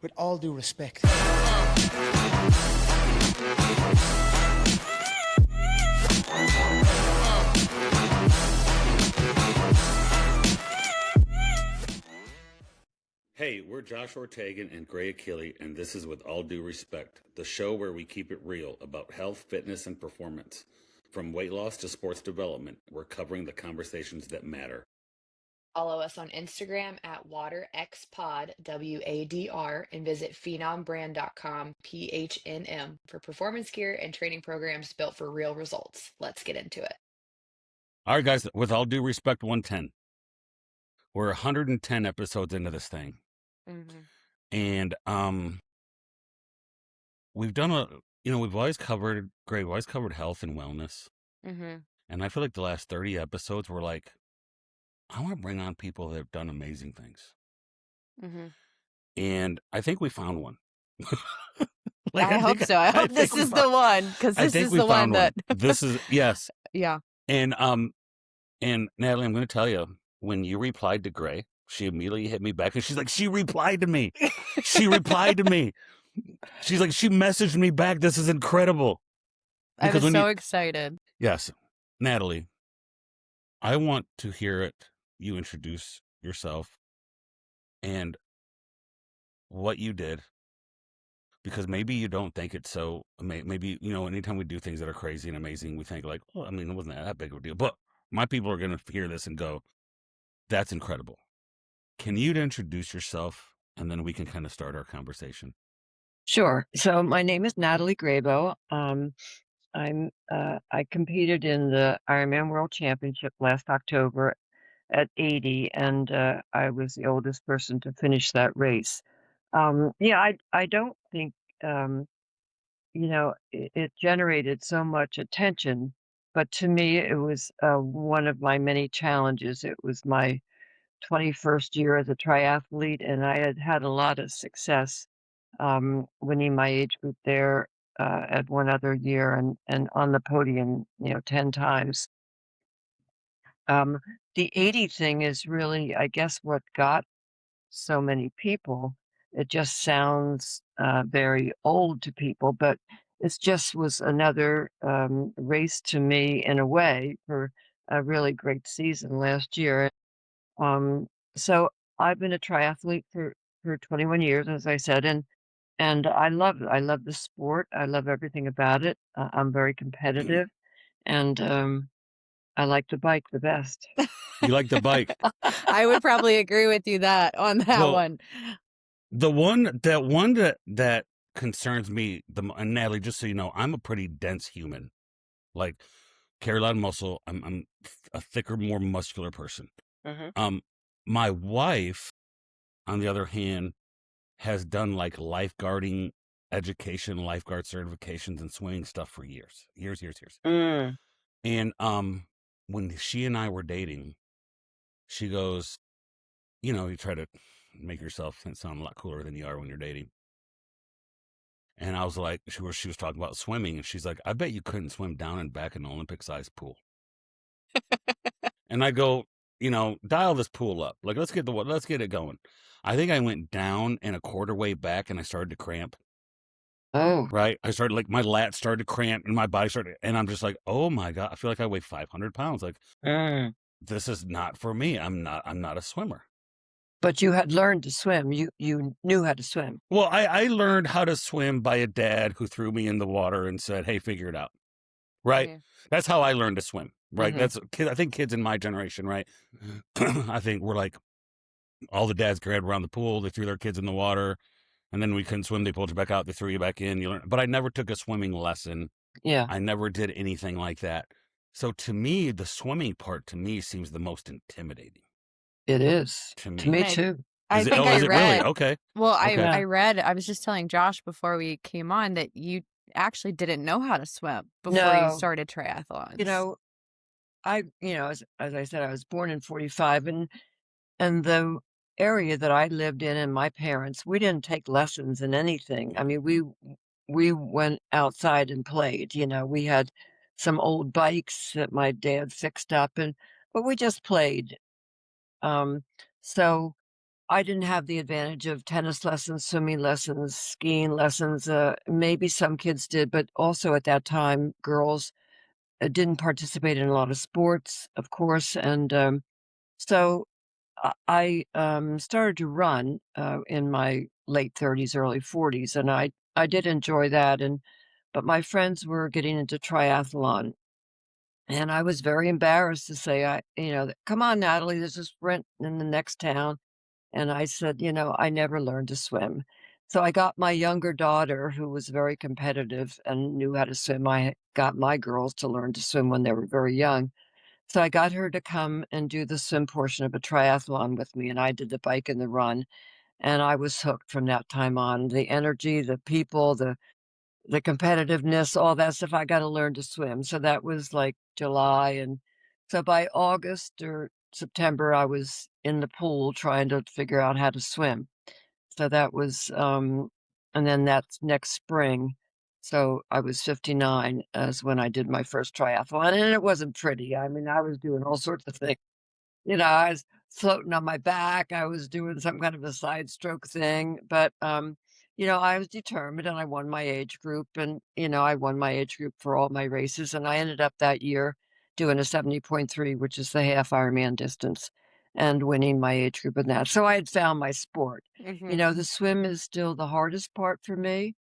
with all due respect. Hey, we're Josh Ortegon and Gray Achille, and this is With All Due Respect, the show where we keep it real about health, fitness, and performance. From weight loss to sports development, we're covering the conversations that matter. Follow us on Instagram at WaterXPod, WADR, and visit PhenomBrand.com, PHNM, for performance gear and training programs built for real results. Let's get into it. All right, guys, With All Due Respect 110. We're 110 episodes into this thing. And we've done we've always covered, Gray, we've always covered health and wellness. And I feel like the last 30 episodes were like, I want to bring on people that have done amazing things. And I think we found one. I hope so. I hope this is the one, because this is the one that this is, yes. Yeah. And Natalie, I'm going to tell you, when you replied to Gray, she immediately hit me back and she's like, she replied to me. She replied to me. She's like, she messaged me back. This is incredible. I was so excited. Yes. Natalie, I want to hear it. You introduce yourself and what you did, because maybe you don't think it's so, maybe, anytime we do things that are crazy and amazing, we think like, oh, I mean, it wasn't that big of a deal. But my people are going to hear this and go, that's incredible. Can you introduce yourself, and then we can kind of start our conversation? Sure. So my name is Natalie Grabow. I competed in the Ironman World Championship last October at 80, and I was the oldest person to finish that race. I don't think it generated so much attention, but to me it was one of my many challenges. It was my 21st year as a triathlete, and I had had a lot of success winning my age group there at one other year and on the podium, 10 times. The 80 thing is really, I guess, what got so many people. It just sounds very old to people, but it just was another race to me in a way for a really great season last year. So I've been a triathlete for 21 years, as I said, and I love it. I love the sport. I love everything about it. I'm very competitive, and I like to bike the best. You like to bike? I would probably agree with you on that one. The one that concerns me, and Natalie, just so you know, I'm a pretty dense human. Like, carry a lot of muscle. I'm a thicker, more muscular person. My wife, on the other hand, has done like lifeguarding education, lifeguard certifications, and swimming stuff for years. And when she and I were dating, she goes, you try to make yourself sound a lot cooler than you are when you're dating. And I was like, she was talking about swimming, and she's like, I bet you couldn't swim down and back in an Olympic-sized pool. And I go, dial this pool up. Like, let's get it going. I think I went down and a quarter way back, and I started to cramp. Oh, right. I started, like, my lats started to cramp, and my body started, and I'm just like, oh my God, I feel like I weigh 500 pounds. Like, this is not for me. I'm not a swimmer. But you had learned to swim. You knew how to swim. Well, I learned how to swim by a dad who threw me in the water and said, hey, figure it out. Right. Yeah. That's how I learned to swim. Right. That's, I think kids in my generation, right. I think we're like, all the dads grabbed around the pool. They threw their kids in the water, and then we couldn't swim. They pulled you back out. They threw you back in. You learn. But I never took a swimming lesson. Yeah. I never did anything like that. So to me, the swimming part to me seems the most intimidating. It is. To me too. I think I read. Really? Okay. Well, I read. I was just telling Josh before we came on that you actually didn't know how to swim before you started triathlons. As I said, I was born in 45, and the area that I lived in and my parents, we didn't take lessons in anything. I mean, we went outside and played. We had some old bikes that my dad fixed up, but we just played. So I didn't have the advantage of tennis lessons, swimming lessons, skiing lessons. Maybe some kids did, but also at that time, girls didn't participate in a lot of sports, of course. And so I started to run in my late 30s, early 40s, and I did enjoy that. But my friends were getting into triathlon, and I was very embarrassed to say, come on, Natalie, there's a sprint in the next town. And I said, I never learned to swim. So I got my younger daughter, who was very competitive and knew how to swim. I got my girls to learn to swim when they were very young. So I got her to come and do the swim portion of a triathlon with me, and I did the bike and the run. And I was hooked from that time on. The energy, the people, the competitiveness, all that stuff. I got to learn to swim. So that was like July. And so by August or September, I was in the pool trying to figure out how to swim. So that was, and then that's next spring. So I was 59 as when I did my first triathlon, and it wasn't pretty. I mean, I was doing all sorts of things. I was floating on my back. I was doing some kind of a side stroke thing, but, I was determined and I won my age group and, I won my age group for all my races. And I ended up that year doing a 70.3, which is the half Ironman distance, and winning my age group in that. So I had found my sport. The swim is still the hardest part for me.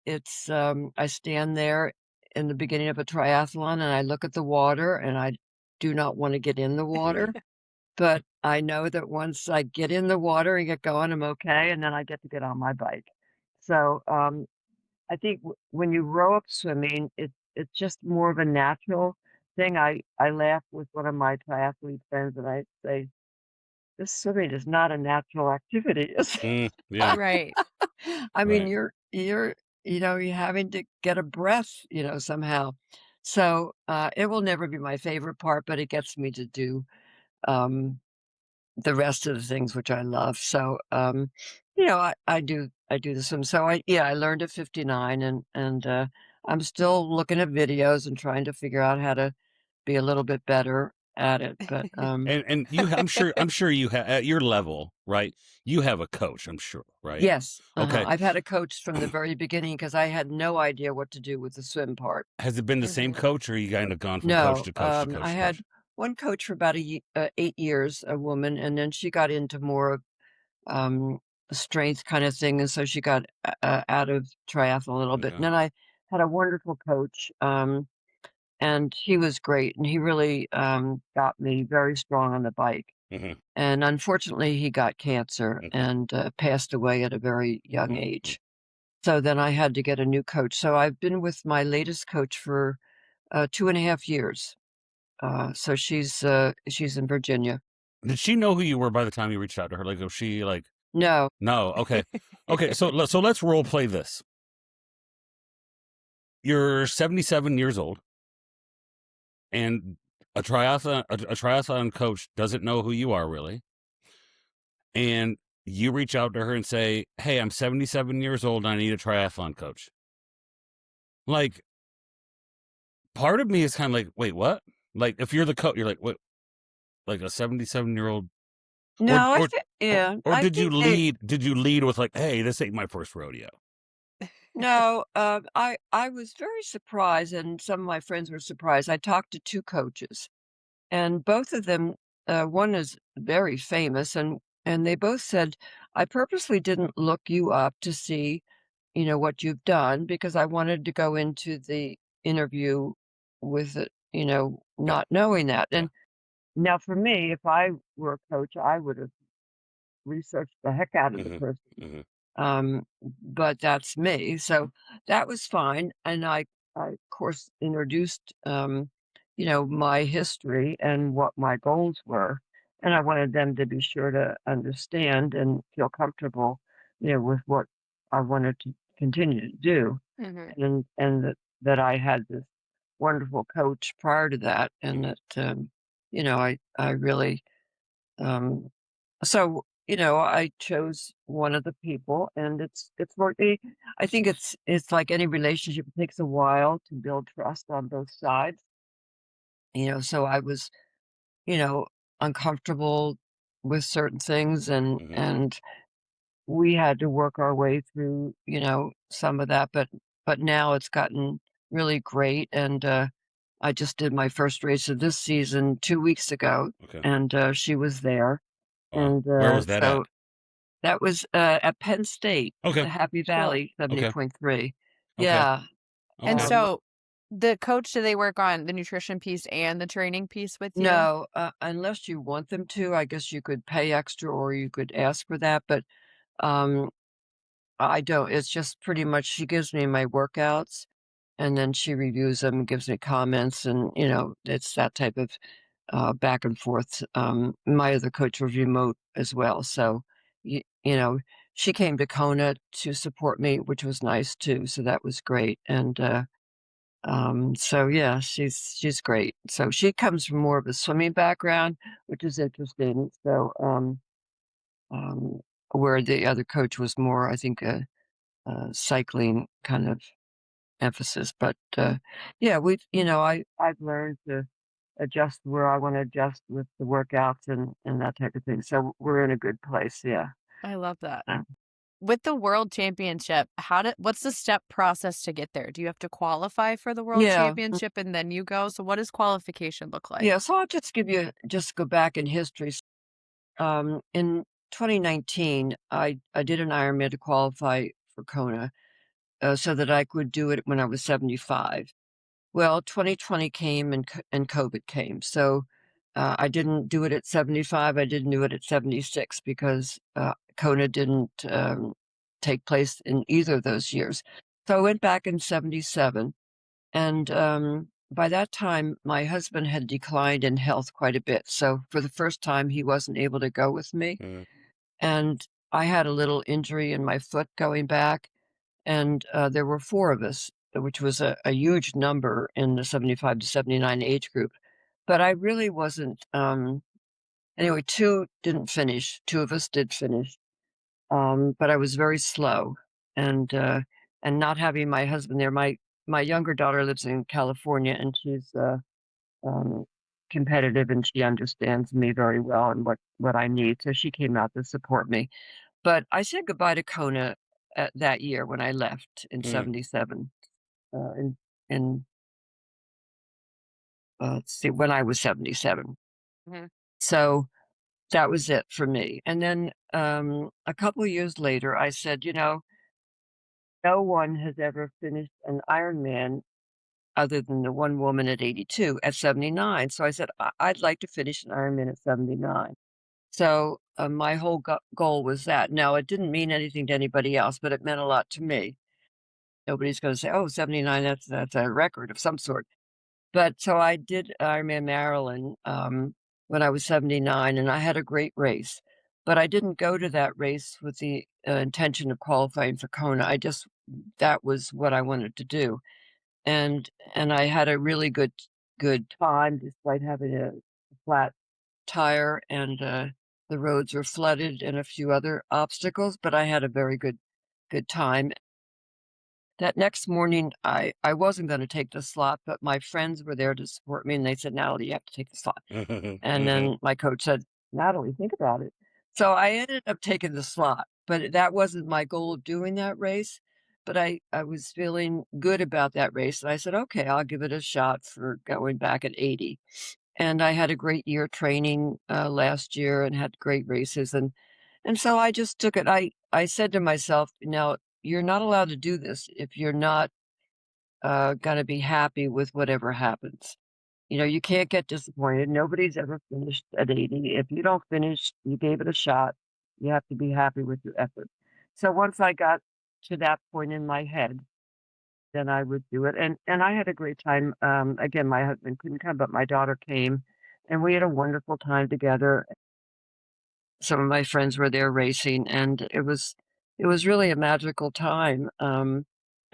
It's, I stand there in the beginning of a triathlon and I look at the water and I do not want to get in the water. But I know that once I get in the water and get going, I'm okay, and then I get to get on my bike. So, I think when you grow up swimming, it's just more of a natural thing. I laugh with one of my triathlete friends, and I say, "This swimming is not a natural activity." Yeah. Right. I mean, Right. you're having to get a breath, somehow. So, it will never be my favorite part, but it gets me to do, um the rest of the things which I love. So, I do the swim. So I learned at 59 and I'm still looking at videos and trying to figure out how to be a little bit better at it. But And I'm sure you have at your level, right? You have a coach, I'm sure, right? yes, Okay. I've had a coach from the very beginning because I had no idea what to do with the swim part. Has it been the same coach, or you kind of gone from coach No, to coach to I coach to had coach? one coach for about 8 years, a woman, and then she got into more um, strength kind of thing, and so she got out of triathlon a little bit. And Okay. then I had a wonderful coach, and he was great, and he really got me very strong on the bike. Hmm. And unfortunately, he got cancer Okay. and passed away at a very young Hmm. age. So then I had to get a new coach. So I've been with my latest coach for 2.5 years. So she's in Virginia. Did she know who you were by the time you reached out to her? Like, was she like, No, no? Okay. Okay. So let's role play this. You're 77 years old, and a triathlon coach doesn't know who you are really, and you reach out to her and say, "Hey, I'm 77 years old and I need a triathlon coach." Like, part of me is kind of like, "Wait, what?" Like, if you're the coach, you're like, "What?" Like a 77-year-old, or no, or yeah, or I did you think they. lead? Did you lead with like, "Hey, this ain't my first rodeo"? No, I was very surprised, and some of my friends were surprised. I talked to 2 coaches, and both of them, one is very famous, and they both said, "I purposely didn't look you up to see, what you've done because I wanted to go into the interview with it, Yeah, not knowing that." yeah. And now for me, if I were a coach, I would have researched the heck out of the Hmm. person. Hmm. Um, but that's me. So that was fine. And I of course introduced, my history and what my goals were. And I wanted them to be sure to understand and feel comfortable, with what I wanted to continue to do. Mhm. And that I had this wonderful coach prior to that. And Hmm. that, I really, um, so, I chose one of the people and it's working. I think it's like any relationship, it takes a while to build trust on both sides. So I was, you know, uncomfortable with certain things, Mhm. and we had to work our way through, some of that, but now it's gotten really great, and, I just did my first race of this season 2 weeks ago, Okay. and, she was there, Wow. and, Where was that so at? that was, at Penn State, the Okay. Happy Cool. Valley Okay. 78.3. Okay. Yeah, And Okay. um, so the coach, do they work on the nutrition piece and the training piece with you? no, unless you want them to, I guess you could pay extra or you could ask for that, but, um, I don't. It's just pretty much she gives me my workouts, and then she reviews them and gives me comments, and, it's that type of, back and forth. My other coach was remote as well, so, you know, she came to Kona to support me, which was nice too, so that was great, and, so yeah, she's great. So she comes from more of a swimming background, which is interesting, so, um, where the other coach was more, I think, cycling kind of emphasis. But yeah, I've learned to adjust where I want to adjust with the workouts and that type of thing. So we're in a good place. Yeah. I love that. Uh, With the World Championship, what's the step process to get there? Do you have to qualify for the World yeah. Championship and then you go? So what does qualification look Yeah. like? So I'll just go back in history. In 2019, I did an Ironman to qualify for Kona, so that I could do it when I was 75. Well, 2020 came and COVID came, so, I didn't do it at 75, I didn't do it at 76 because, Kona didn't, take place in either of those years. So I went back in 77, and, by that time, my husband had declined in health quite a bit, so for the first time, he wasn't able to go with me, Mm, and I had a little injury in my foot going back, and, there were 4 of us, which was a huge number in the 75 to 79 age group, but I really wasn't, anyway, 2 didn't finish, 2 of us did finish, but I was very slow, and not having my husband there, my younger daughter lives in California, and she's, um, competitive, and she understands me very well and what I need, so she came out to support me. But I said goodbye to Kona, that year when I left in mm, '77, uh, in in, let's see, when I was 77. Mhm. So, that was it for me, and then, a couple of years later, I said, "No one has ever finished an Ironman other than the one woman at 82 at 79." So I said, I'd like to finish an Ironman at 79." So, my whole goal was that. Now, it didn't mean anything to anybody else, but it meant a lot to me. Nobody's gonna say, "Oh, 79, that's a record of some sort." But so I did Ironman Maryland, when I was 79, and I had a great race, but I didn't go to that race with the, intention of qualifying for Kona. I just that was what I wanted to do, and I had a really good time despite having a flat tire, and, the roads were flooded and a few other obstacles, but I had a very good time. That next morning, I wasn't gonna take the slot, but my friends were there to support me, and they said, "Natalie, you have to take the slot." mhm, And mhm, then my coach said, "Natalie, think about it." So I ended up taking the slot, but that wasn't my goal of doing that race, but I was feeling good about that race, and I said, "Okay, I'll give it a shot for going back at 80." And I had a great year training, last year and had great races, and so I just took it. I said to myself, "Now, you're not allowed to do this if you're not, gonna be happy with whatever happens." You can't get disappointed. Nobody's ever finished at 80. If you don't finish, you gave it a shot. You have to be happy with your effort. So once I got to that point in my head, then I would do it. And I had a great time. Again, my husband couldn't come, but my daughter came, and we had a wonderful time together. Some of my friends were there racing, and it was really a magical time.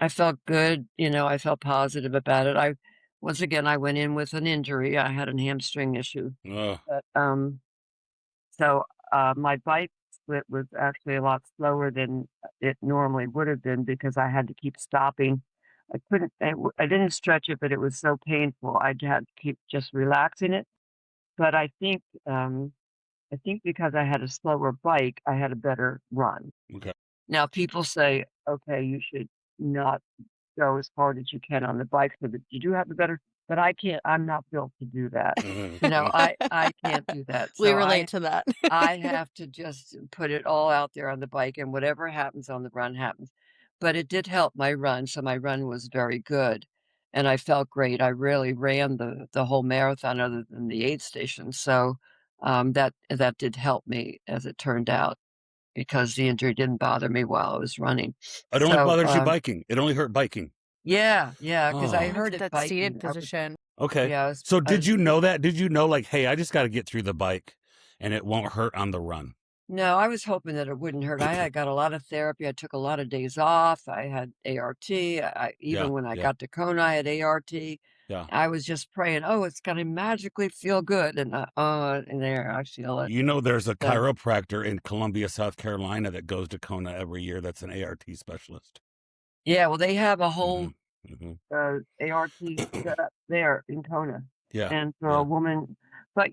I felt good, I felt positive about it. I once again I went in with an injury. I had a hamstring issue, ugh, but so my bike split was actually a lot slower than it normally would have been because I had to keep stopping. I couldn't. I didn't stretch it, but it was so painful. I had to keep just relaxing it. But I think. I think because I had a slower bike, I had a better run. Okay. Now people say, okay, you should not go as hard as you can on the bike so that you do have a better, but I can't, I'm not built to do that. I can't do that. We So relate to that. I have to just put it all out there on the bike, and whatever happens on the run happens. But it did help my run, so my run was very good, and I felt great. I really ran the whole marathon other than the aid station, so, that did help me as it turned out because the injury didn't bother me while I was running. It only So, bothers you biking. It only hurt biking. yeah, because I Oh. heard it that biking. seated position. Okay. Yeah, So did you know that? Did you know, like, hey, I just got to get through the bike and it won't hurt on the run? No, I was hoping that it wouldn't hurt. I got a lot of therapy. I took a lot of days off. I had ART. Even when I got to Kona, I had ART. Yeah. I was just praying, oh, it's gonna magically feel good. And in there, I feel it. You know, there's a chiropractor in Columbia, South Carolina that goes to Kona every year. That's an ART specialist. Yeah, well, they have a whole ART set up there in Kona. Yeah. And for a woman, but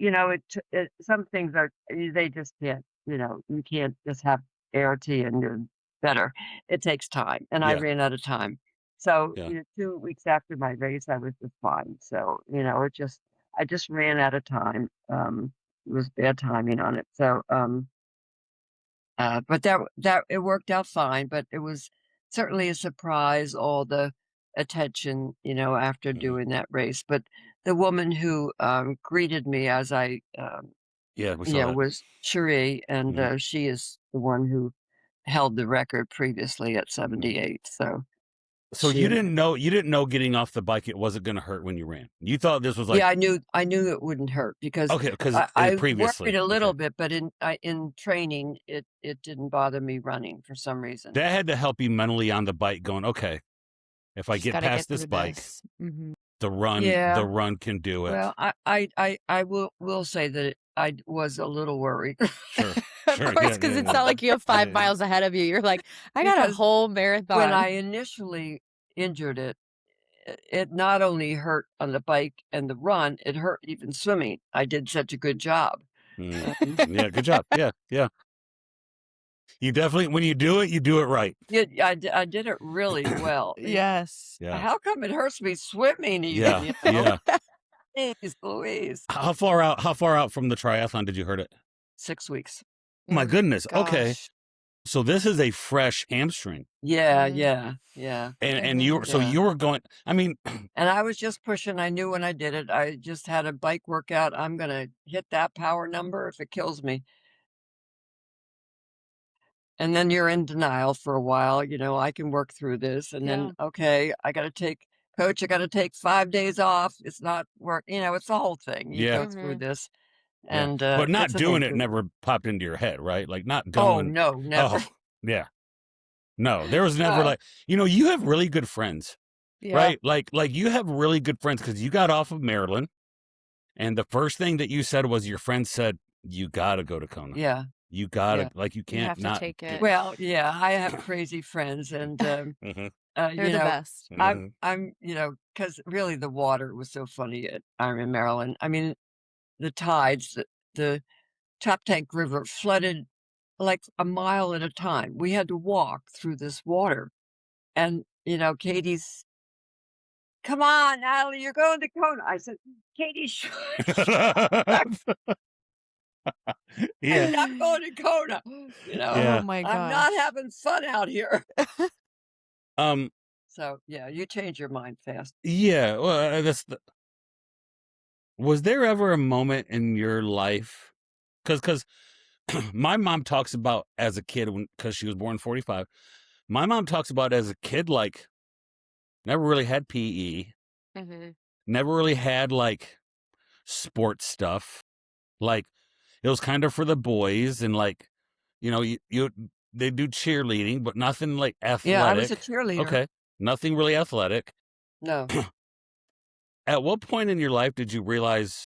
some things they just can't. You can't just have ART and you're better. It takes time, and I ran out of time. So 2 weeks after my race, I was just fine. So I just ran out of time. It was bad timing on it. So but that it worked out fine. But it was certainly a surprise, all the attention, after doing that race. But the woman who greeted me as I was Cherie, and she is the one who held the record previously at 78. So you didn't know getting off the bike it wasn't going to hurt when you ran. You thought this was like I knew it wouldn't hurt because I previously worried a little bit, but in training it didn't bother me running for some reason. That had to help you mentally on the bike, going, okay, if I get past this bike, the run can do it. Well, I will say that I was a little worried. Sure. Of course, because it's not like you have 5 miles ahead of you. You're like, I got a whole marathon. When I initially injured it, it not only hurt on the bike and the run, it hurt even swimming. I did such a good job. Yeah, good job. Yeah. You definitely, when you do it right. Yeah, I did it really well. Yes. Yeah. How come it hurts me swimming even? Yeah. Jeez Louise. How far out from the triathlon did you hurt it? 6 weeks. Oh my goodness. Gosh. Okay. So this is a fresh hamstring. Yeah. And you were going, I mean. And I was just pushing. I knew when I did it, I just had a bike workout. I'm going to hit that power number if it kills me. And then you're in denial for a while. I can work through this. And then, okay, I got to take 5 days off. It's not work. It's the whole thing. You go through this. And but not doing it never popped into your head, right? Like not going. Oh, no, never. Oh, yeah. No, there was never like, you have really good friends, right? Like you have really good friends because you got off of Maryland. And the first thing that you said was your friend said, you got to go to Kona. Yeah. You gotta you can't you have not to take it. Well, yeah, I have crazy friends, and They're the best. I'm because really the water was so funny at Ironman Maryland. I mean, the tides, the Top Tank River flooded like a mile at a time. We had to walk through this water, and Katie's, come on, Natalie, you're going to Kona. I said, Katie, I'm not going to Kona. Oh my gosh. I'm not having fun out here. So you change your mind fast. Yeah, well, was there ever a moment in your life? Because my mom talks about as a kid, because she was born in 1945. My mom talks about as a kid, like never really had PE, never really had like sports stuff, like. It was kind of for the boys, and like, they do cheerleading, but nothing like athletic. Yeah, I was a cheerleader. Okay, nothing really athletic. No. At what point in your life did you realize,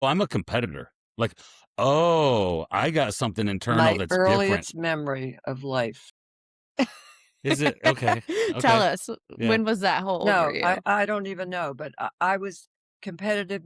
oh, I'm a competitor? Like, oh, I got something internal that's different. My earliest memory of life. Is it? Okay. Tell us, when was that? How old were you? I don't even know, but I was competitive.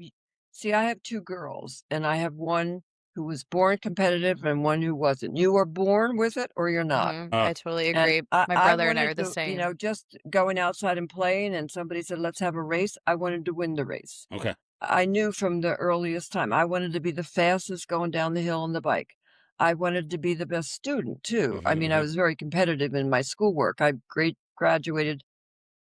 See, I have 2 girls, and I have one who was born competitive and one who wasn't. You were born with it or you're not. Uh, I totally And agree. I My I brother and I are wanted the to, same. just going outside and playing and somebody said, "Let's have a race," I wanted to win the race. okay. I knew from the earliest time, I wanted to be the fastest going down the hill on the bike. I wanted to be the best student too. I mean, I Hmm. was very competitive in my schoolwork. I graduated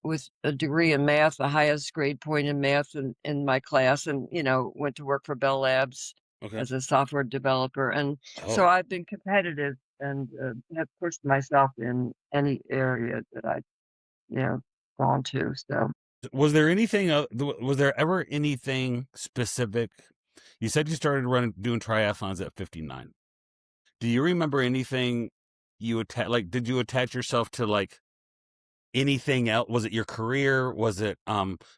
with a degree in math, the highest grade point in math in my class, and, went to work for Bell Labs Okay. as a software developer. And so Oh, I've been competitive and have pushed myself in any area that I've, you know, gone to. So, was there anything? Was there ever anything specific? You said you started doing triathlons at 59. Do you remember anything like? Did you attach yourself to like anything else? Was it your career? Was it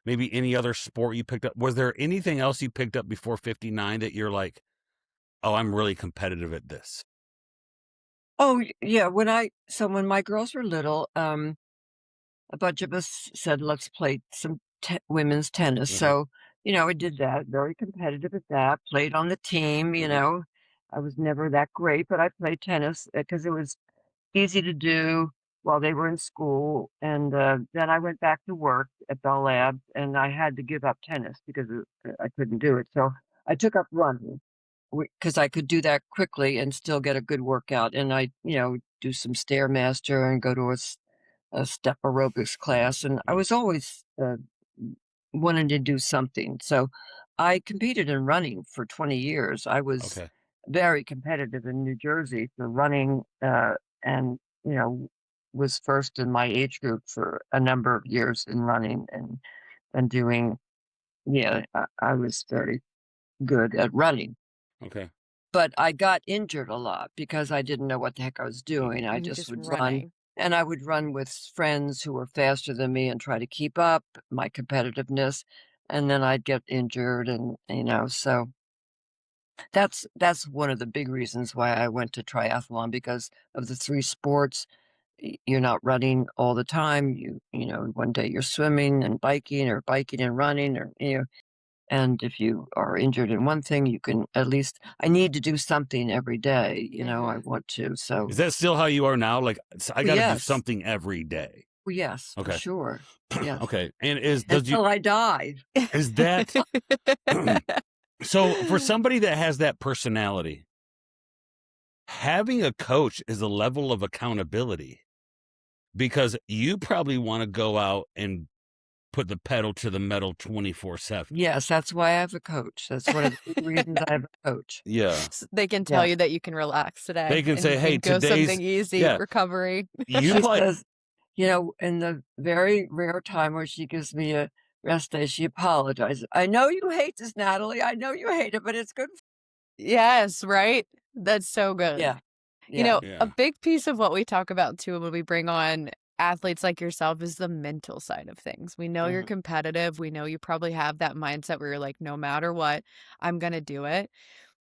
maybe any other sport you picked up? Was there anything else you picked up before 59 that you're like, oh, I'm really competitive at this? oh, yeah, when my girls were little, a bunch of us said, "Let's play some women's tennis." Hmm. So, I did that, very competitive at that, played on the team, Hmm. I was never that great, but I played tennis because it was easy to do while they were in school. And then I went back to work at Bell Labs and I had to give up tennis because I couldn't do it. So I took up running because I could do that quickly and still get a good workout. And I, do some Stairmaster and go to a step aerobics class, and I was always wanting to do something. So I competed in running for 20 years. I was Okay. very competitive in New Jersey for running, and was first in my age group for a number of years in running and doing. Yeah, I was very good at running. Okay. But I got injured a lot because I didn't know what the heck I was doing. I And just just would run, running. and I would run with friends who were faster than me and try to keep up my competitiveness, and then I'd get injured and, so that's one of the big reasons why I went to triathlon because of the 3 sports. You're not running all the time. One day you're swimming and biking or biking and running or, and if you are injured in one thing, you can at least I need to do something every day, I Hmm. want to. So, Is that still how you are now? Like, I got to do yes. something every day. Well, yes, for Okay. sure. Yes. Okay. And Until I die. is that, so for somebody that has that personality, having a coach is a level of accountability because you probably want to go out and put the pedal to the metal 24/7. Yes, that's why I have a coach. That's one of the big reasons I have a coach. Yeah. They can tell Yes. you that you can relax They today can say, hey, and go something today's, easy, yeah, recovery. you She probably, says, in the very rare time where she gives me a rest day, she apologizes. "I know you hate this, Natalie. I know you hate it, but it's good." Yes, right? That's so good. Yeah. Yeah. A yeah. big piece of what we talk about too when we bring on athletes like yourself is the mental side of things. We know you're Mhm. competitive. We know you probably have that mindset where you're like, no matter what, I'm going to do it.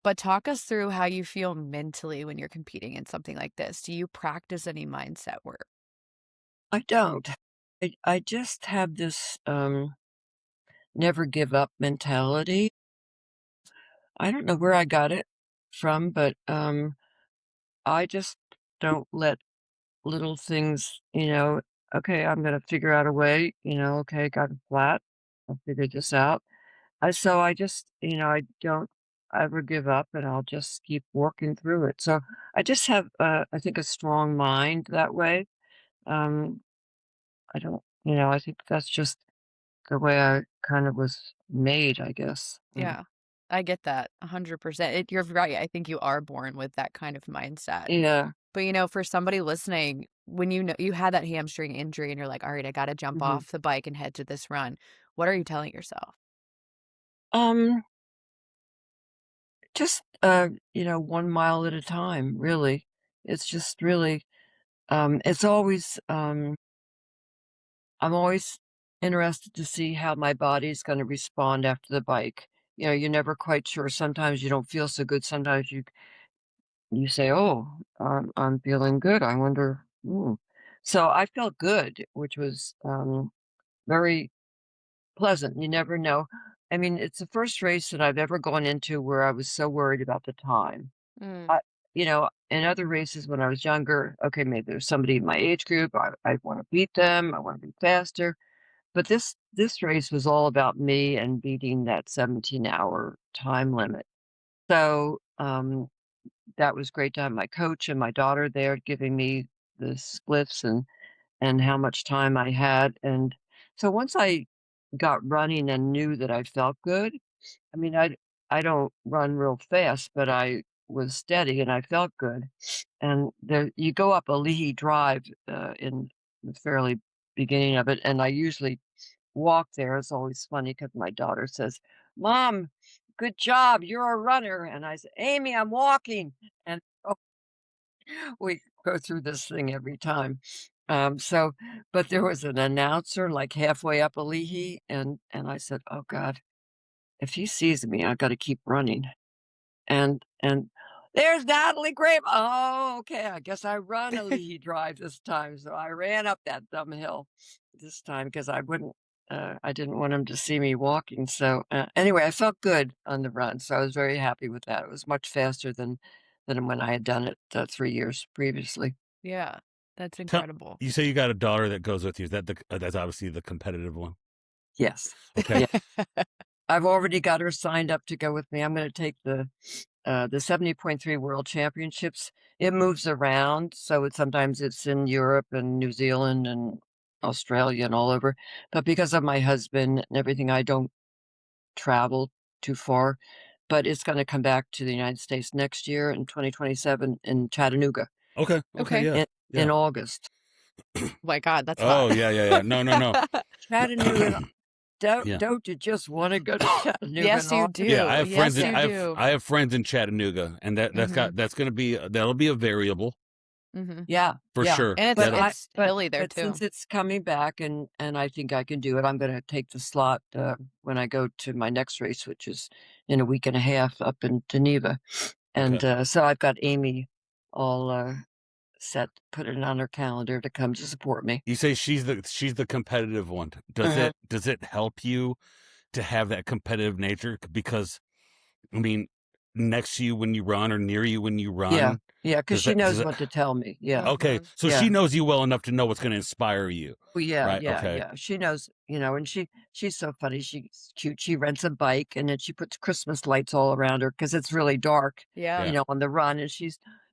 But talk us through how you feel mentally when you're competing in something like this. Do you practice any mindset work? I don't. I just have this, never give up mentality. I don't know where I got it from, but, I just don't let little things, "Okay, I'm gonna figure out a way," "Okay, got it flat. I'll figure this out." So I just, I don't ever give up, and I'll just keep working through it. So I just have, I think, a strong mind that way. Um, I don't I think that's just the way I kind of was made, I guess. Yeah, I get that 100%. You're right. I think you are born with that kind of mindset. Yeah. But, for somebody listening, when you know you had that hamstring injury and you're like, all right, I got to jump Mhm. off the bike and head to this run. What are you telling yourself? Um, just, 1 mile at a time, really. It's just really, it's always, I'm always interested to see how my body's gonna respond after the bike. You're never quite sure. Sometimes you don't feel so good. Sometimes you say, "Oh, I'm feeling good. I wonder." So I felt good, which was, very pleasant. You never know. I mean, it's the first race that I've ever gone into where I was so worried about the time. Mm. I in other races when I was younger, okay, maybe there's somebody in my age group, I wanna beat them, I wanna be faster, but this race was all about me and beating that 17-hour time limit. So, that was great to have my coach and my daughter there giving me the splits and how much time I had, and so once I got running and knew that I felt good, I mean, I don't run real fast, but I was steady and I felt good. And there you go up a Leahy Drive, in the fairly beginning of it, and I usually walk there. It's always funny because my daughter says, "Mom, good job, you're a runner." And I say, "Amy, I'm walking." And, oh, we go through this thing every time. So but there was an announcer, like, halfway up a Leahy, and I said, "Oh god, if he sees me, I gotta keep running." And there's Natalie Grabow. Oh, okay, I guess I run a Leahy Drive this time, so I ran up that dumb hill this time because I didn't want him to see me walking, so, anyway, I felt good on the run, so I was very happy with that. It was much faster than when I had done it, 3 years previously. Yeah, that's Tell, incredible. you say you got a daughter that goes with you. Is that that's obviously the competitive one? Yes. Okay. Yeah. I've already got her signed up to go with me. I'm gonna take the 70.3 World Championships. It moves around, so sometimes it's in Europe and New Zealand and Australia and all over. But because of my husband and everything, I don't travel too far. But it's going to come back to the United States next year in 2027 in Chattanooga Okay. Okay. Yeah. in Yeah. August. My God, that's Oh, hot. yeah. No. Chattanooga, Yeah. don't you just want to go to Chattanooga Yes, in you August? do. Yeah, I have friends Yes, in you do. I have friends in Chattanooga, and Mhm. that's gonna be that'll be a variable Mhm. Yeah, for yeah. sure. And But That'll it's hilly there but too. since it's coming back and I think I can do it, I'm gonna take the slot, when I go to my next race, which is in a week and a half up in Geneva. Okay. And, so I've got Amy all, set, put it on her calendar to come to support me. You say she's the competitive one. Uh-huh. Does it help you to have that competitive nature? Because I mean, next to you when you run or near you when you Yeah, run, yeah, because she does knows it what to tell me. Yeah, okay, Mhm. so she yeah. knows you well enough to know what's gonna inspire you, Oh, yeah, right? yeah, Okay. yeah. She knows, and she's so funny. She's cute. She rents a bike and then she puts Christmas lights all around her because it's really dark, Yeah. Yeah. on the run.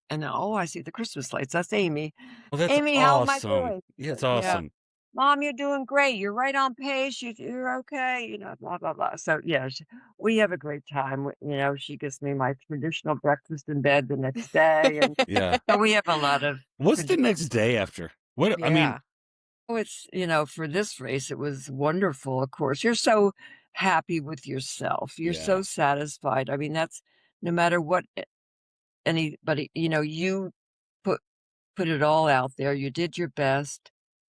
And oh, I see the Christmas lights. That's Amy. Well, that's Amy, how am I awesome. doing? Yeah, it's Yeah. awesome. Mom, you're doing great. You're right on pace. You're okay. Blah blah blah. So yeah, we have a great time. She gives me my traditional breakfast in bed the next day, and Yeah. so we have a lot of. What's the next day after? What I mean, Yeah. Oh, it's, for this race, it was wonderful, of course. You're so happy with yourself. You're yeah. so satisfied. I mean, that's no matter what anybody, you put put it all out there. You did your best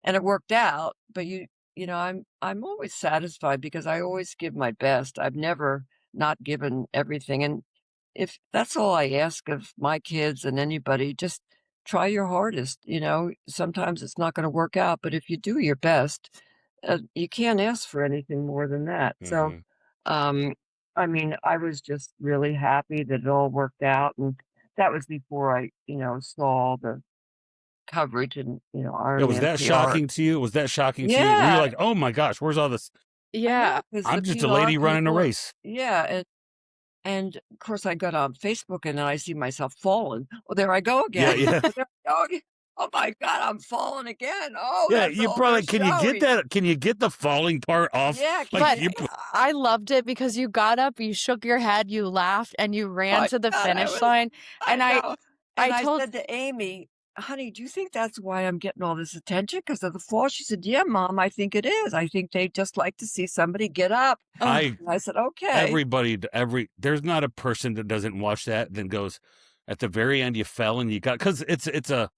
and it worked out, but I'm always satisfied because I always give my best. I've never not given everything. And if that's all I ask of my kids and anybody, just try your hardest. Sometimes it's not going to work out, but if you do your best, you can't ask for anything more than that. So, Mhm. um, I mean, I was just really happy that it all worked out. And that was before I, saw all the coverage and, Yeah, was Ironman that PR. shocking to you? Was that shocking to you? Were you Yeah, like, "Oh my gosh, where's all this? I know Yeah. because I'm the just a PR lady running a people are, race." yeah, and of course I got on Facebook and then I see myself falling. Oh, there I go Yeah, again. yeah. Oh, there I go again. Oh my God, I'm falling again. Oh, Yeah, that's you all they're probably showing. can you get the falling part off? Yeah, can Like, But you? you I loved it because you got up, you shook your head, you laughed, and you Oh ran my to the God, finish line. I And know. I And I told said to Amy, honey, do you think that's why I'm getting all this attention? Because of the fall? She said, yeah, Mom, I think it is. I think they just like to see somebody get up. I And I said, okay. everybody there's not a person that doesn't watch that then goes at the very end you fell and you got cuz it's a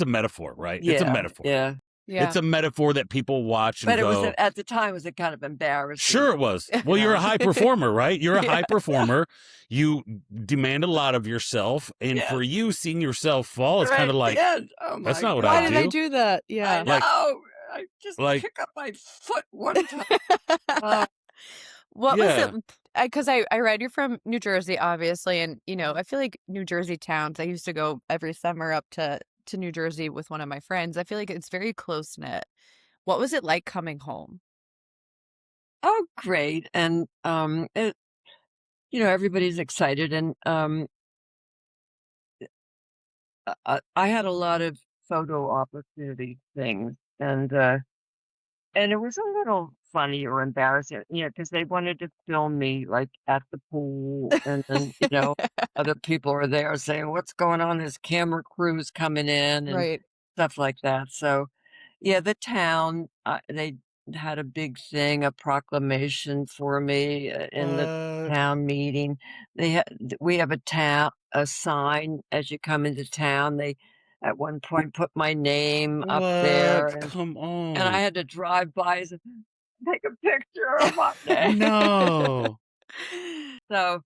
metaphor, right? It's a Yeah, metaphor. yeah. It's yeah. a metaphor that people watch and But it was go, at the time, it was a kind of embarrassing, "Sure it was." you Well, you're a know? high performer, right? You're a high Yeah. performer. You demand a lot of yourself, and Yeah, for you seeing yourself fall is kind right of at the like, end. Oh that's my not what I Why did God. I do. do that? I Yeah. Like know. I just like pick up my foot one time. Uh, What was it? Yeah. Because I read you're from New Jersey, obviously, and I feel like New Jersey towns. I used to go every summer up to New Jersey with one of my friends. I feel like it's very close knit. What was it like coming home? Oh, great. And everybody's excited. And I had a lot of photo opportunity things. And it was a little funny or embarrassing, because they wanted to film me, like, at the pool, and then, other people are there saying, "What's going on? This camera crew's coming in," and Right. stuff like that. So, yeah, the town, they had a big thing, a proclamation for me, in the What? town meeting. We have a sign as you come into town. They, at one point, put my name up there, What? and Come I on. had to drive by and take a picture of my name. No. So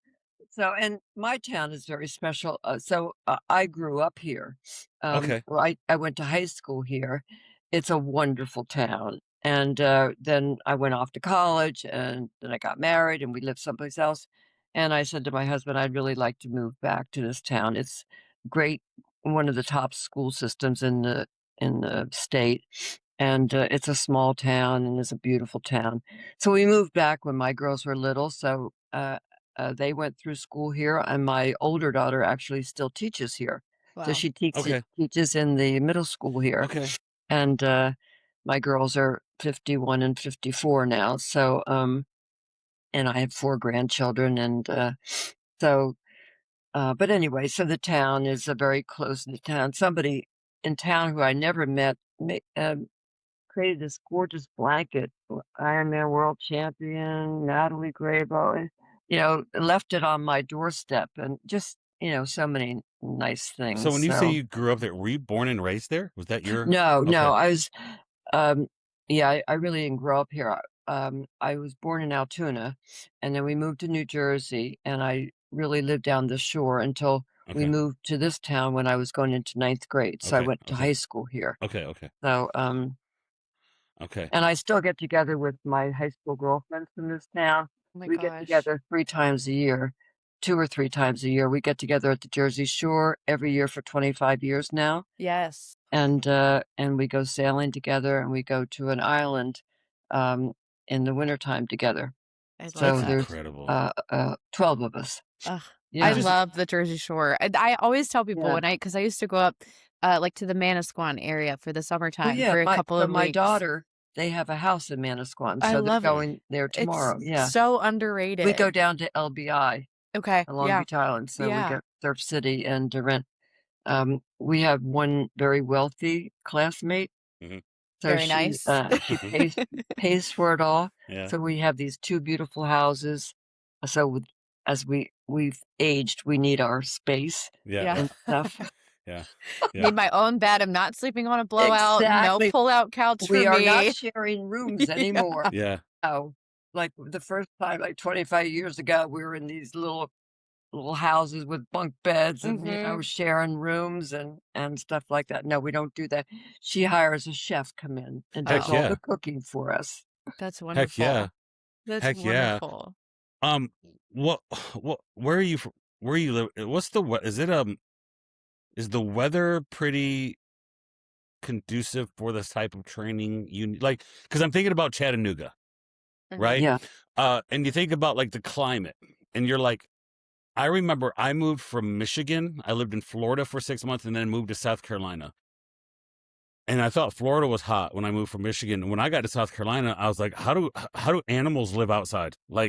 and my town is very special. I grew up here. Okay. Well, I went to high school here. It's a wonderful town. And then I went off to college, and then I got married, and we lived someplace else. And I said to my husband, I'd really like to move back to this town. It's great, one of the top school systems in the state. And it's a small town, and it's a beautiful town. So we moved back when my girls were little. So they went through school here, and my older daughter actually still teaches here. So Wow. she Okay. teaches in the middle school here, Okay. and my girls are 51 and 54 now. So and I have 4 grandchildren, and so. But anyway, so the town is a very close-knit town. Somebody in town who I never met created this gorgeous blanket, Ironman World Champion, Natalie Grabow, and, left it on my doorstep, and just, so many nice So things. when you say So you grew up there, were you born and raised there? Was that your? no, Okay. I was, um, yeah, I really didn't grow up here. I was born in Altoona, and then we moved to New Jersey, and I really lived down the shore until we Okay. moved to this town when I was going into 9th grade. So I Okay. went to Okay. high school here. Okay. Okay. So, Okay. and I still get together with my high school girlfriends from this town. Oh my We get gosh. together 3 times a year, 2 or 3 times a year. We get together at the Jersey Shore every year for 25 years now, Yes. and we go sailing together, and we go to an island, um, in the wintertime together. I love So That's that. there's, incredible. 12 of us. Ugh, I I Yeah. just. love the Jersey Shore. I always tell people Yeah. because I used to go up, like to the Manasquan area for the Well, summertime yeah, for a couple of my weeks. daughter, they have a house in Manasquan, I so they're love it. going there It's tomorrow. Yeah. so We go underrated. down to LBI. Okay. Long Yeah. Beach Island, so we Yeah. go Surf City and Durant. We have one very wealthy classmate, Mhm. so Very nice. she pays for it all. Yeah. So we have these 2 beautiful houses. So as we've aged, we need our space Yeah. Yeah. and stuff. Yeah. Yeah. Need my own bed. I'm not sleeping on a blowout. No Exactly. pull-out couch for We are not me. sharing rooms Yeah. anymore. Yeah. Oh, like the first time, like 25 years ago, we were in these little houses with bunk beds and, Mhm. sharing rooms and stuff like that. No, we don't do that. She hires a chef come in and does Heck Oh, all the yeah. cooking for us. that's Heck yeah. wonderful. That's Heck yeah. wonderful. Um. What? What? Where are you? Where you live? What's the? What is it? Is the weather pretty conducive for this type of training? You like? Because I'm thinking about Chattanooga, Mhm. right? Yeah. And you think about like the climate, and you're like, I remember I moved from Michigan. I lived in Florida for 6 months, and then moved to South Carolina. And I thought Florida was hot when I moved from Michigan. And when I got to South Carolina, I was like, how do animals live outside? Oh,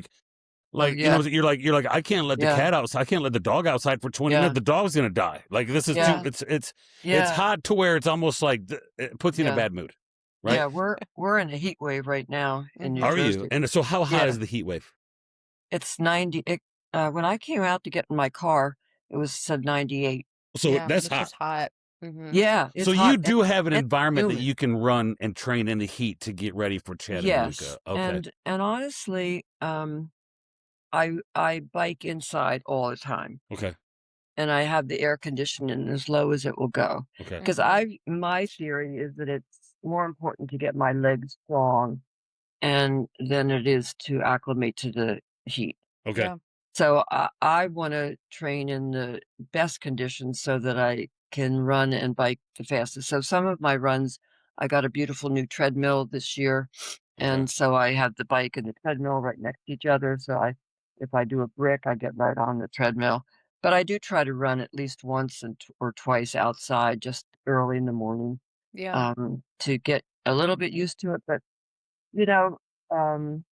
Like, yeah. you're like, I can't let the Yeah. cat outside. I can't let the dog outside for 20 Yeah. minutes. The dog's gonna die. Like this is too. Yeah. It's Yeah. hot to where it's almost like it puts you in a Yeah. bad mood, right? Yeah. We're in a heat wave right now in New Mhm. Are you? Jersey. And so, how hot Yeah. is the heat wave? It's 90. When I came out to get in my car, it was said 98. So Yeah, that's which hot. is hot. Mhm. Yeah, So it's you hot do have an and environment that humid. you can run and train in the heat to get ready for Yes, Chattanooga. Okay. and honestly, I bike inside all the time, Okay. and I have the air conditioning as low as it will go. Okay. Because Mhm. my theory is that it's more important to get my legs strong and than it is to acclimate to the heat. Okay. Yeah. So I want to train in the best conditions so that I can run and bike the fastest. So some of my runs, I got a beautiful new treadmill this year, Okay. and so I have the bike and the treadmill right next to each other. So if I do a brick, I get right on the treadmill. But I do try to run at least once or twice outside, just early in the morning, Yeah. to get a little bit used to it. But you know, um,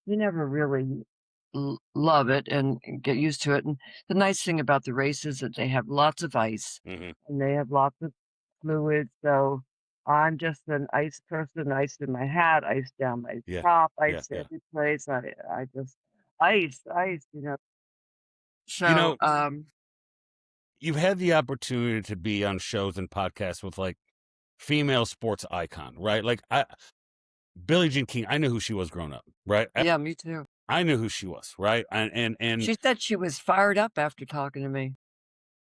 you never really love it and get used to it. And the nice thing about the race is that they have lots of ice Hmm. and they have lots of fluid. So I'm just an ice person, ice in my hat, ice down my Yeah. top, Yeah. ice Yeah. every place. I just ice. You know, So you've had the opportunity to be on shows and podcasts with like female sports icon, right? Like Billie Jean King, I knew who she was growing up, right? yeah, me too. I knew who she was, right? And She said she was fired up after talking to me.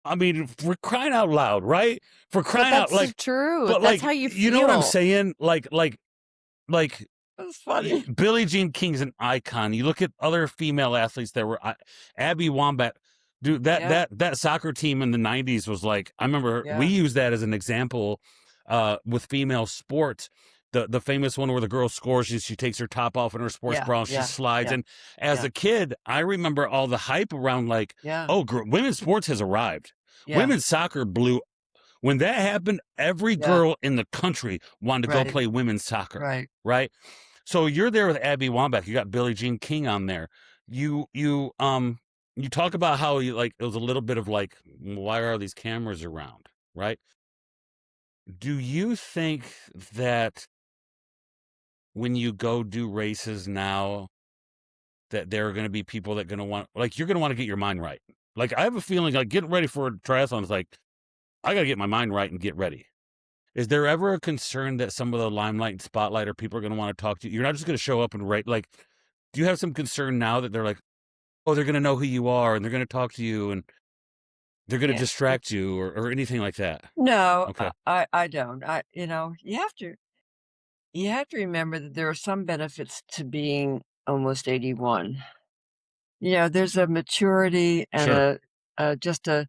I mean, for crying out loud, right? For But crying out, that's the like, truth. but That's like, how you you know what I'm feel. saying? Like That's funny. Billie Jean King's an icon. You look at other female athletes that were Abby Wambach, dude. Yeah, That soccer team in the '90s was like, I remember we yeah, used that as an example with female sports. The famous one where the girl scores, she takes her top off in her sports yeah, bra, and she yeah, slides. yeah, And as yeah, a kid, I remember all the hype around like, yeah, oh, women's sports has arrived. yeah, Women's soccer blew. When that happened, every yeah. girl in the country wanted to go Right, play women's soccer, right. right? So you're there with Abby Wambach. You got Billie Jean King on there. You talk about how you like it was a little bit of like, why are these cameras around, right? Do you think that when you go do races now, that there are going to be people that are going to want, like, you're going to want to get your mind right? Like, I have a feeling like getting ready for a triathlon is like, I got to get my mind right and get ready. Is there ever a concern that some of the limelight and spotlight or people are going to want to talk to you? You're not just going to show up and rate. Like, do you have some concern now that they're like, oh, they're going to know who you are and they're going to talk to you and they're going to Yeah. distract you or anything like that? No, Okay. I don't. You have to remember that there are some benefits to being almost 81. There's a maturity and Sure. just a,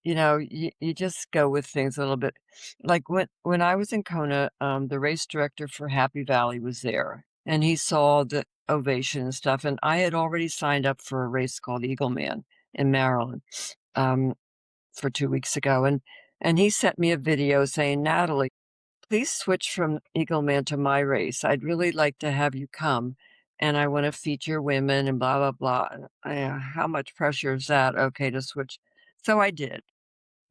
you just go with things a little bit. Like when I was in Kona, the race director for Happy Valley was there and he saw the ovation and stuff. And I had already signed up for a race called Eagle Man in Maryland. Um, for 2 weeks ago, and he sent me a video saying, "Natalie, please switch from Eagle Man to my race. I'd really like to have you come, and I wanna feature women and blah, blah, blah." And how much pressure is that? Okay, to switch. So I did.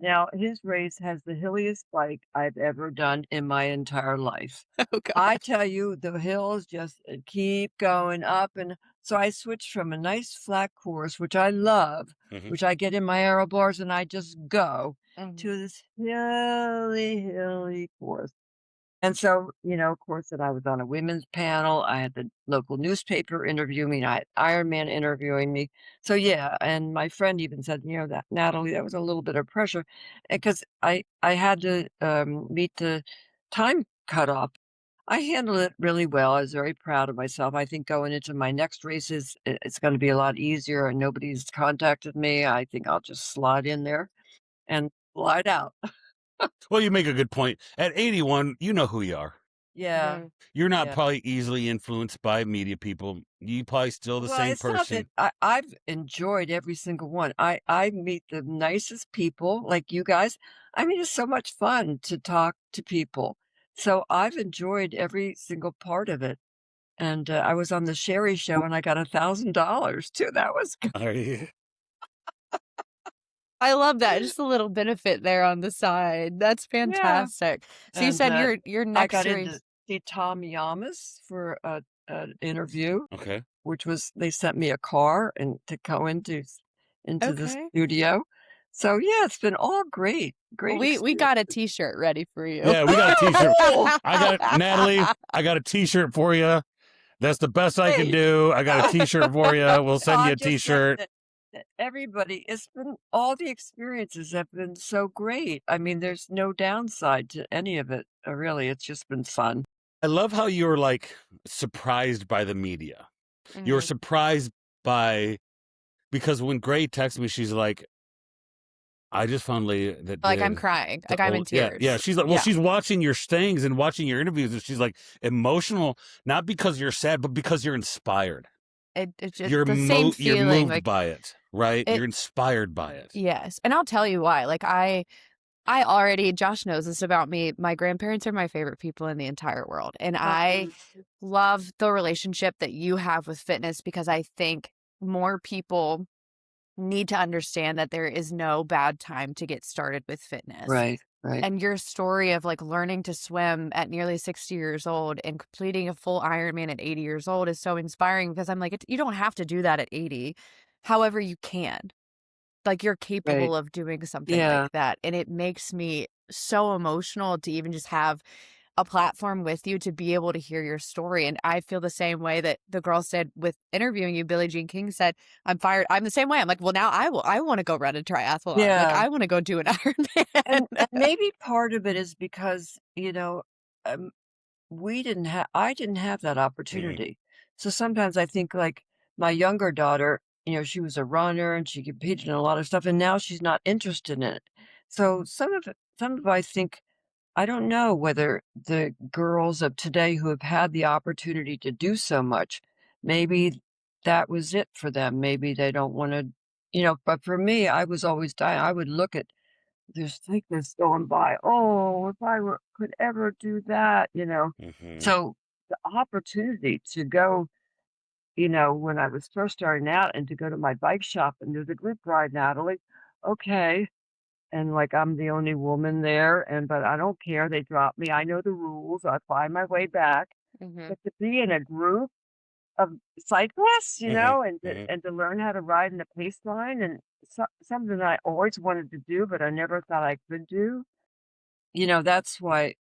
Now, his race has the hilliest bike I've ever done in my entire life. Oh god. I tell you, the hills just keep going up, and so I switched from a nice flat course, which I love, Hmm. which I get in my aero bars and I just go, Mhm. to this hilly course. And so, of course, that I was on a women's panel. I had the local newspaper interview me. I had Ironman interviewing me. So yeah, and my friend even said, that Natalie, that was a little bit of pressure, because I had to meet the time cutoff. I handled it really well. I was very proud of myself. I think going into my next races, it's going to be a lot easier, and nobody's contacted me. I think I'll just slide in there and slide out. Well, you make a good point. At 81, you know who you are. Yeah, Mhm. You're not yeah. probably easily influenced by media people. You probably still the Well, same it's not that person. I've enjoyed every single one. I meet the nicest people like you guys. I mean, it's so much fun to talk to people. So I've enjoyed every single part of it. And I was on the Sherry show and I got $1,000 too. That was good. Are you? I love that. Just a little benefit there on the side. That's Yeah. fantastic. So you And said your I next got in race. to see Tom Yamas for an interview, Okay. which was they sent me a car and to go into the Okay. studio. So yeah, it's been all great, Well, great we experience. got a t-shirt ready for you. Yeah, we got a t-shirt. Oh, Natalie, I got a t-shirt for you. That's the best I can hey. do. I got a t-shirt for you. We'll send you I'm a just saying t-shirt. that everybody, it's been all the experiences have been so great. I mean, there's no downside to any of it. Really, it's just been fun. I love how you were like surprised by the media. You were Mhm. surprised because when Gray texted me, she's like, I just found lately that Like, I'm the crying. the Like, I'm in old yeah. tears. She's like, well, Yeah. she's watching your stings and watching your interviews, and she's like emotional, not because you're sad, but because you're inspired. It's just the same You're feeling, moved like, by it, right? it You're inspired by it. yes, and I'll tell you why. Like, I already Josh knows this about me. My grandparents are my favorite people in the entire world, and I love the relationship that you have with fitness because I think more people need to understand that there is no bad time to get started with fitness. Right, right. And your story of like learning to swim at nearly 60 years old and completing a full Ironman at 80 years old is so inspiring because I'm like, you don't have to do that at 80. However, you can. Like, you're Right. capable of doing something Yeah. like that. And it makes me so emotional to even just have a platform with you to be able to hear your story. And I feel the same way that the girl said with interviewing you. Billie Jean King said, I'm fired. I'm the same way. I'm like, well, now I want to go run a triathlon. Like, Yeah. I want to go do an Ironman. And maybe part of it is because, um, I didn't have that Mhm. opportunity. So sometimes I think like my younger daughter, she was a runner and she competed in a lot of stuff and now she's not interested in it. So some of I think I don't know whether the girls of today who have had the opportunity to do so much, maybe that was it for them. Maybe they don't want to, but for me, I was always dying. I would look at this thickness going by. Oh, if could. Do that. Mhm. So the opportunity to go, when I was first starting out and to go to my bike shop and do the group ride, Natalie, okay. And like I'm the only woman there, but I don't care. They drop me. I know the rules. I find my way back. Hmm. But to be in a group of cyclists, Mhm. and to, Mhm. and to learn how to ride in the pace line and something I always wanted to do, but I never thought I could do. That's why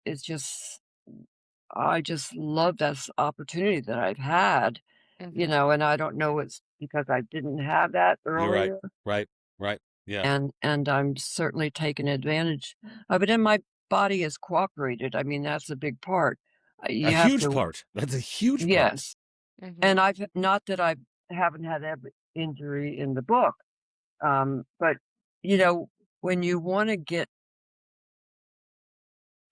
I just love this opportunity that I've had, Hmm. and I don't know it's because I didn't have that You're right. earlier, Right. Right. Yeah. and I'm certainly taking advantage of it, and my body has cooperated. I mean, that's a big part. A You have huge to, part. That's a huge part. yes, Hmm. and I've not that I haven't had every injury in the book, but you know, when you want to get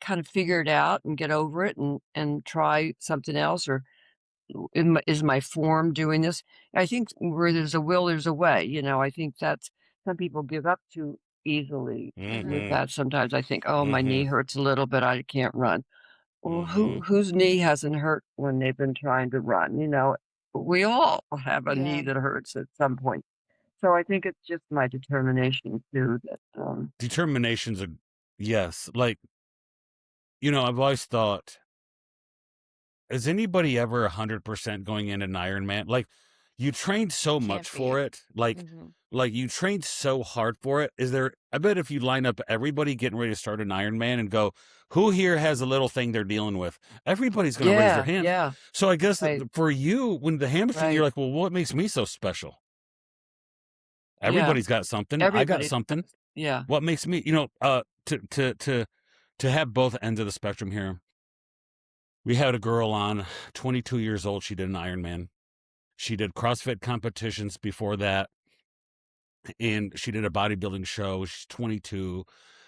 kind of figure it out and get over it and try something else or is my form doing this? I think where there's a will, there's a way. I think that's some people give up too easily with Hmm. Mhm. that. Sometimes I think, oh, my knee Mhm. hurts a little bit, I can't run. Well, Mhm. whose knee hasn't hurt when they've been trying to run? We all have a knee Yeah. that hurts at some point. So I think it's just my determination too that Determination's a yes. Like, I've always thought, is anybody ever 100% going in an Ironman? Like, you trained so much Can't be. for it. Like, Hmm. you trained so hard for it. I bet if you line up everybody getting ready to start an Ironman and go, who here has a little thing they're dealing with? Everybody's going to raise their yeah, hand. yeah, So I guess that right, for you, when the hamstring, you're right, like, well, what makes me so special? yeah. Everybody's got something. I got Everybody something. does. Yeah, What makes me, to have both ends of the spectrum here. We had a girl on, 22 years old. She did an Ironman. She did CrossFit competitions before that, and she did a bodybuilding show. She's 22.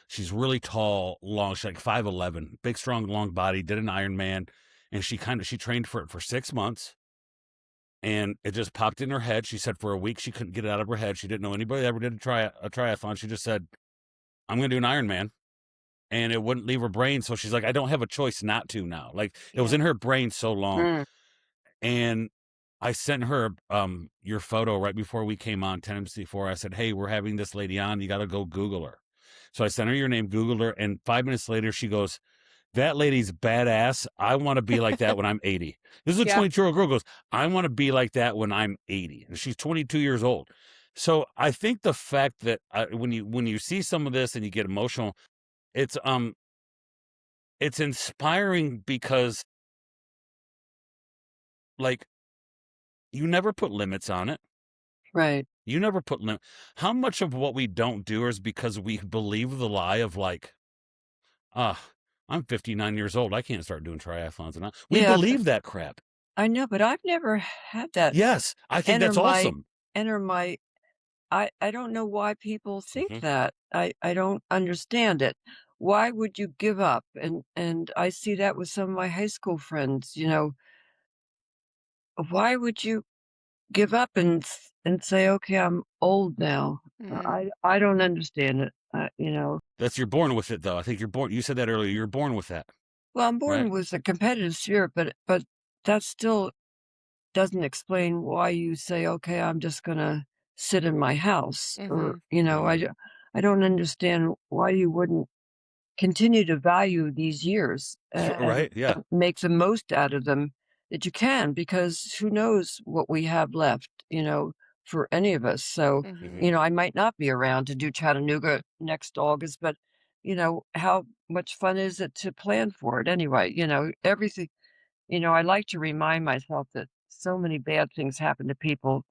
She's really tall, long. She's like 5'11", big, strong, long body. Did an Ironman, and she trained for it for 6 months, and it just popped in her head. She said for a week she couldn't get it out of her head. She didn't know anybody that ever did a triathlon. She just said, "I'm going to do an Ironman." And it wouldn't leave her brain. So she's like, I don't have a choice not to now. Like, it was Yeah. in her brain so long. mm, And I sent her your photo right before we came on, 10 minutes before. I said, hey, we're having this lady on. You got to go Google her. So I sent her your name, Googled her. And 5 minutes later, she goes, that lady's badass. I want to be like that when I'm 80. This is a Yeah. 22-year-old girl goes, I want to be like that when I'm 80. And she's 22 years old. So I think the fact that when you see some of this and you get emotional, it's it's inspiring because, like, you never put limits on it. right. You never put limit. How much of what we don't do is because we believe the lie of like, ah, I'm 59 years old. I can't start doing triathlons. And we Yeah, believe that crap. I know, but I've never had that Yes, I think enter that's my awesome. enter my I don't know why people think Mhm. that. I don't understand it. Why would you give up? And I see that with some of my high school friends, why would you give up and say, "Okay, I'm old now." Mhm. I don't understand it. You're born with it, though. I think you're born. You said that earlier. You're born with that, Well, I'm right? born with a competitive spirit, but that still doesn't explain why you say, "Okay, I'm just gonna sit in my house," or, Mhm. Mm, I don't understand why you wouldn't continue to value these years right? Yeah. and make the most out of them that you can, because who knows what we have left, for any of us. So, Mhm. Hmm. I might not be around to do Chattanooga next August, but, how much fun is it to plan for it anyway? Everything, I like to remind myself that so many bad things happen to people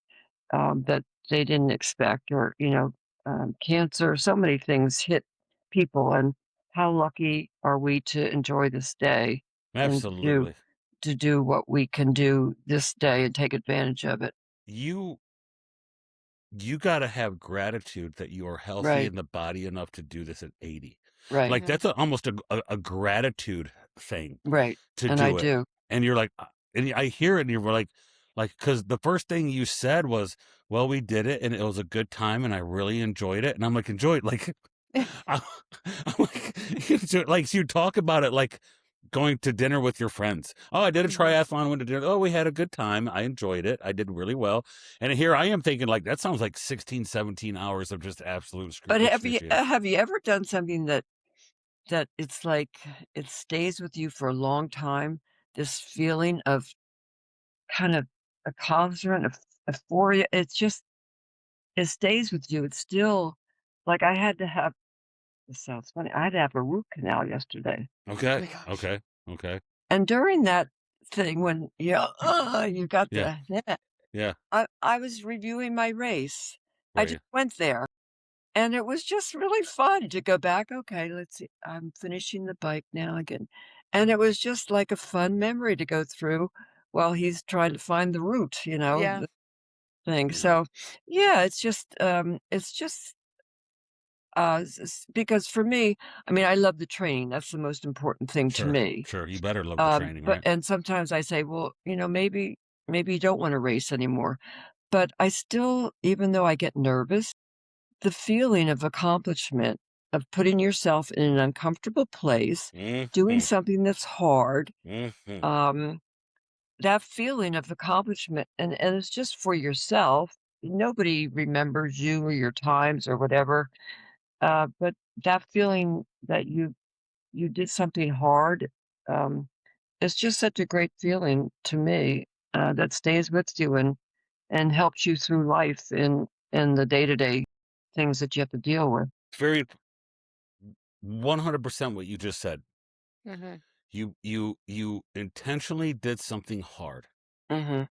that they didn't expect, or cancer. So many things hit people, and how lucky are we to enjoy this day and Absolutely. to do what we can do this day and take advantage of it. You you got to have gratitude that you are healthy Right, in the body enough to do this at 80. right, Like Mhm. that's almost a gratitude thing right. to And I do it. do. And you're like, and I hear it, and you're like, because the first thing you said was, "Well, we did it, and it was a good time, and I really enjoyed it." And I'm like, "Enjoy it?" Like, I'm like, like you talk about it like going to dinner with your friends. Oh, I did a Mhm. triathlon, went to dinner. Oh, we had a good time. I enjoyed it. I did really well. And here I am thinking like that sounds like 16, 17 hours of just absolute But excruciating. have you ever done something that it's like it stays with you for a long time? This feeling of kind of accomplishment, of euphoria. It stays with you. It's still like I had to have this sounds funny. I had to have a root canal yesterday. Oh Okay. my gosh. Okay. Okay. And during that thing when, you got Yeah. Yeah. I was reviewing my race. I Right. just went there, and it was just really fun to go back. Okay, let's see. I'm finishing the bike now again. And it was just like a fun memory to go through while he's trying to find the route, Yeah. the thing. Yeah. So, yeah, it's just because for me, I mean, I love the training. That's the most important thing to Sure. me. Sure. You better love the training, But right? and sometimes I say, well, maybe you don't want to race anymore. But I still, even though I get nervous, the feeling of accomplishment of putting yourself in an uncomfortable place, doing Hmm. something that's hard, Hmm. um, that feeling of accomplishment, and it's just for yourself. Nobody remembers you or your times or whatever. But that feeling that you did something hard, um, it's just such a great feeling to me, that stays with you and helps you through life in the day-to-day things that you have to deal with. It's very 100% what you just said. Mhm. You intentionally did something hard, Mhm.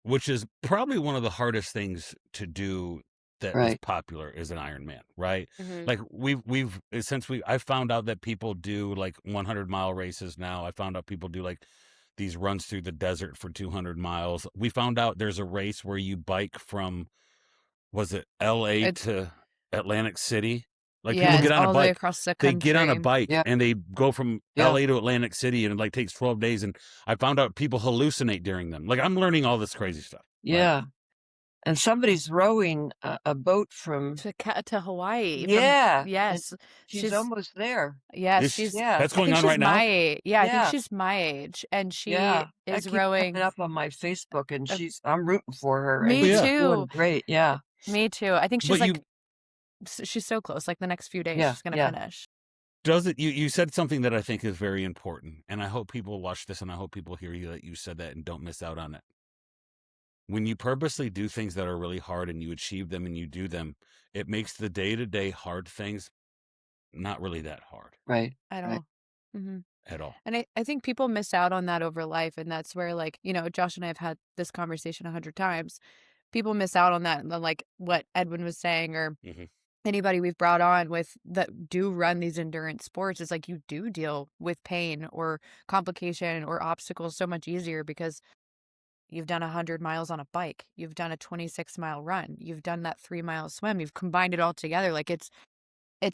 which is probably one of the hardest things to do that is Right. popular is an Ironman, right? Mhm. Like we've since I found out that people do like 100-mile races now. I found out people do like these runs through the desert for 200 miles. We found out there's a race where you bike from, was it LA It's to Atlantic City? Like people yeah, Mhm. it's get on a all the way bike. across the They get on a country. bike Yeah, and they go from yeah, LA to Atlantic City, and it like takes 12 days. And I found out people hallucinate during them. Like I'm learning all this crazy stuff, right? yeah. And somebody's rowing a boat from To Hawaii from yeah, and yes, she's she's almost there. yes, This she's Yeah, that's I going think on she's right now. my age. Yeah, I think yeah, she's my age, and she yeah. That is keeps coming rowing. up on my Facebook, and Uh, I'm rooting for her, and Oh me she's yeah, doing too. great. Yeah, Me too. I think she's but like you she's so close. Like the next few days, yeah, she's gonna yeah. finish. does it. You said something that I think is very important, and I hope people watch this, and I hope people hear you that you said that and don't miss out on it. When you purposely do things that are really hard and you achieve them and you do them, it makes the day-to-day hard things not really that hard Right, At right. all. Hmm. at all. And I think people miss out on that over life, and that's where like Josh and I have had this conversation 100 times. People miss out on that, and then like what Edwin was saying, or Hmm. anybody we've brought on with that do run these endurance sports is like you do deal with pain or complication or obstacles so much easier because you've done 100 miles on a bike, you've done a 26-mile run, you've done that 3-mile swim, you've combined it all together. Like it's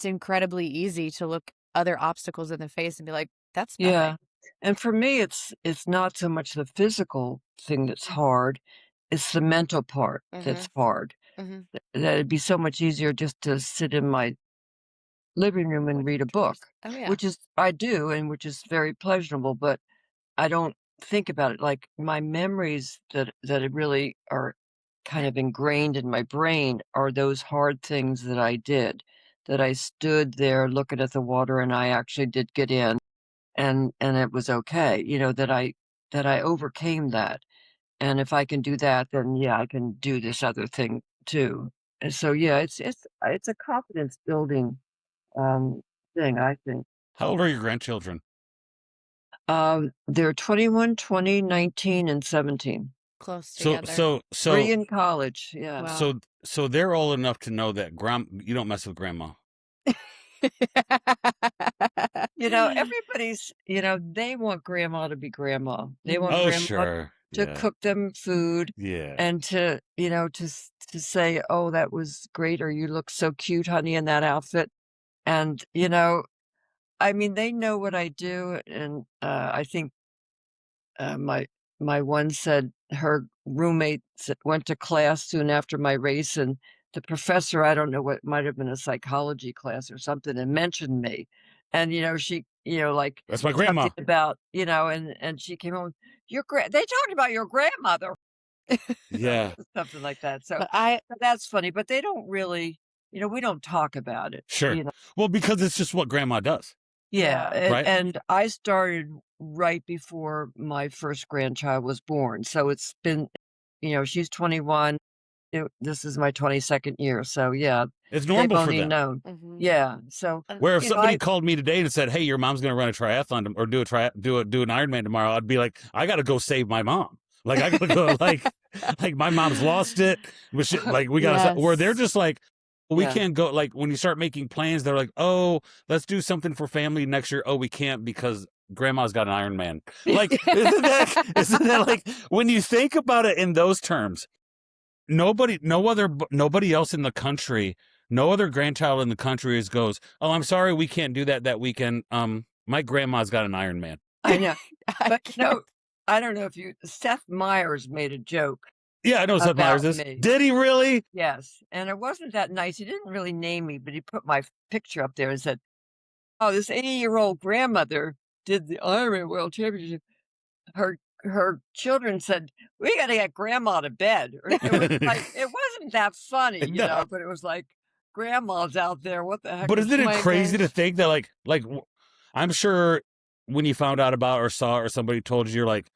incredibly easy to look other obstacles in the face and be like, that's Yeah. nothing. And for me, it's not so much the physical thing that's hard, it's the mental part that's hard. Mm-hmm. That it'd be so much easier just to sit in my living room and read a book, Oh yeah. which is I do, and which is very pleasurable, but I don't think about it. Like, my memories that it really are kind of ingrained in my brain are those hard things that I did, that I stood there looking at the water and I actually did get in, and it was okay, that I overcame that. And if I can do that, then yeah, I can do this other thing too. And so yeah, it's a confidence building um thing, I think. How old are your grandchildren? They're 21, 20, 19, and 17. Close So together. so Three so in college, yeah. Wow. so they're old enough to know that you don't mess with grandma. Everybody's, they want grandma to be grandma. They want Oh, Mhm. grandma sure. to Yeah. cook them food Yeah. and to say, "Oh, that was great," or "You look so cute, honey, in that outfit." And, I mean, they know what I do, and, I think, my one said her roommate went to class soon after my race, and the professor, I don't know what might have been a psychology class or something, and mentioned me. And, she, like, That's my grandma. something about, and she came home, they talked about your grandmother, Yeah. something like that. So But so that's funny, but they don't really, we don't talk about it, Sure. Well, because it's just what grandma does, Yeah, Yeah. and right? and I started right before my first grandchild was born, so it's been she's 21, this is my 22nd year, so yeah, It's they've normal for only them. known. Mhm. Yeah, so, Where if somebody I called me today and said, "Hey, your mom's going to run a triathlon or do an Ironman tomorrow," I'd be like, "I got to go save my mom." Like I got to go like my mom's lost it. Like we got to where they're Yes. just like, "Well, we yeah. can't go." Like when you start making plans, they're like, "Oh, let's do something for family next year." "Oh, we can't because grandma's got an Ironman." Like isn't that like when you think about it in those terms, nobody else in the country, no other grandchild in the country goes, "Oh, I'm sorry, we can't do that weekend. My grandma's got an Ironman." I know, I but, can't. I don't know if Seth Meyers made a joke Yeah, I know Seth Meyers about is. me. Did he really? Yes, and it wasn't that nice, he didn't really name me, but he put my picture up there and said, "Oh, this 80-year-old grandmother did the Ironman World Championship." Her children said, "We gotta get grandma to bed." Or it was like it wasn't that funny, No. but it was like, "Grandma's out there, what the heck But is isn't she?" it My crazy to gosh. think that I'm sure when you found out about or saw or somebody told you, you're like,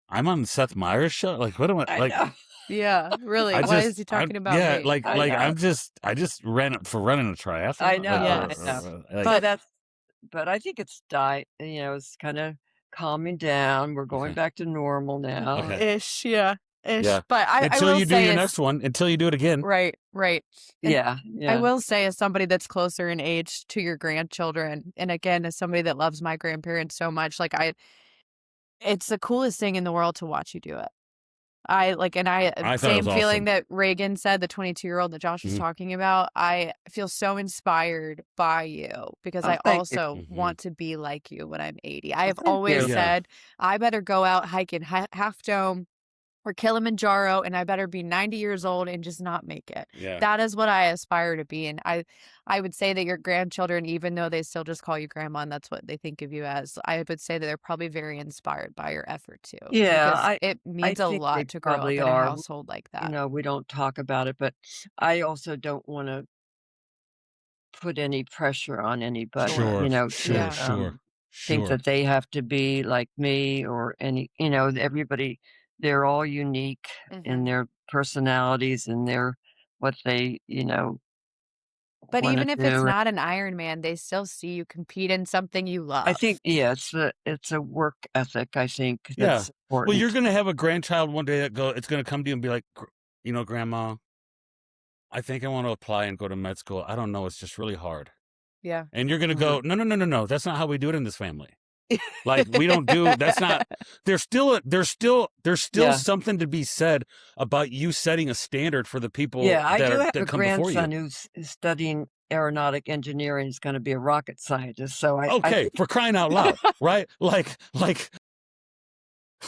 "I'm on Seth Meyers' show." Like, what am I I like? know. Yeah, really. I Why just is he I'm talking about yeah, me? like I like know. I just ran it for running a I triathlon. know, I know. Yes. So But but I think it's kinda calming down, we're going Okay. back to normal now. Okay. ish, yeah. Ish. Yeah. But I Until will you do say your as next one, until you do it again. right, right. And Yeah, I yeah. will say as somebody that's closer in age to your grandchildren, and again, as somebody that loves my grandparents so much, like it's the coolest thing in the world to watch you do it. I thought it was Same feeling awesome. that Reagan said, the 22-year-old that Josh was Mhm. talking about. I feel so inspired by you because Oh, I thank you. also Mhm. want to be like you when I'm 80. I Well, have thank always you. Yeah. said I better go out hiking Half Dome or Kilimanjaro, and I better be 90 years old and just not make it. Yeah. That is what I aspire to be. And I would say that your grandchildren, even though they still just call you grandma and that's what they think of you as, I would say that they're probably very inspired by your effort too, Yeah, because it I means a think they lot to grow up probably in a are. household like that. We don't talk about it, but I also don't wanna put any pressure on anybody, Sure. to, Yeah. think Sure. that they have to be like me or everybody, they're all unique in Mhm. their personalities and their what they, But wanna even if it's do. not an Ironman, they still see you compete in something you I love. think, yeah, it's a work ethic, I think, Yeah. that's Well, you're important. gonna have a grandchild one day it's gonna come to you and be like, Grandma, I think I want to apply and go to med school. I don't know. It's just really hard. Yeah. And you're going to go, no. That's not how we do it in this family. Like, we don't do, that's not, there's still Yeah. something to be said about you setting a standard for the people Yeah, I do have that a come before you. grandson who's studying aeronautic engineering. He's going to be a rocket scientist. So I Okay, think for crying out loud, right? Like,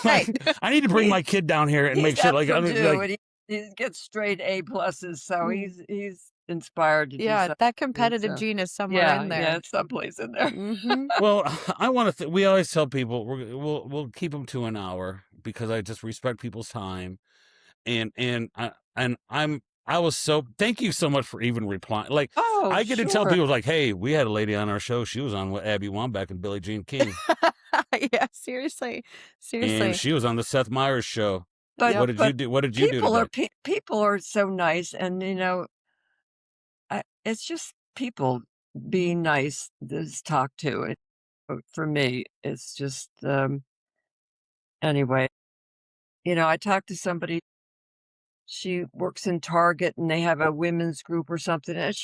Right. I need to bring my kid down here and make he's sure, at like, I mean, Purdue, like, and he gets straight A pluses. So Mm. he's inspired to do Yeah, something. that competitive So gene is somewhere in yeah, there. it's someplace in there. Mm-hmm. well, I want to. We always tell people we'll keep them to an hour because I just respect people's time, and I was so thank you so much for even replying. Like, Oh, I get to tell sure. people like, hey, we had a lady on our show. She was on with Abby Wambach and Billie Jean King, Yeah, seriously. and she was on the Seth Meyers show. But What did you do? What did you do today? people are so nice, and it's just people being nice. Just talk to it. For me, it's just anyway. I talked to somebody. She works in Target, and they have a women's group or something. And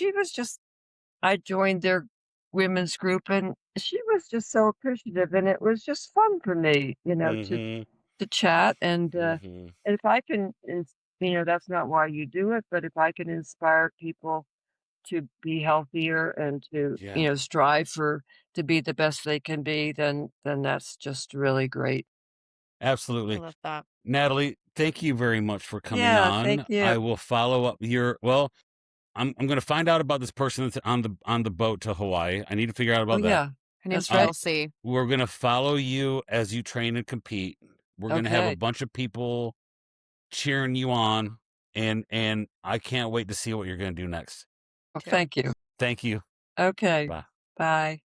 I joined their women's group, and she was just so appreciative, and it was just fun for me, Mm-hmm. to chat. And Mm-hmm. if I can, that's not why you do it, but if I can inspire people to be healthier and to, Yeah, strive to be the best they can be, then that's just really great. I absolutely. love that. Natalie, thank you very much for coming Yeah, thank on. you. I will follow up I'm going to find out about this person that's on the boat to Hawaii. I need to figure out Oh about that. yeah, Her name's that's right. Chelsea. We're going to follow you as you train and compete. We're going to have a Okay. bunch of people cheering you on, and I can't wait to see what you're going to do next. Well, thank you. Thank you. Okay. Bye. Bye.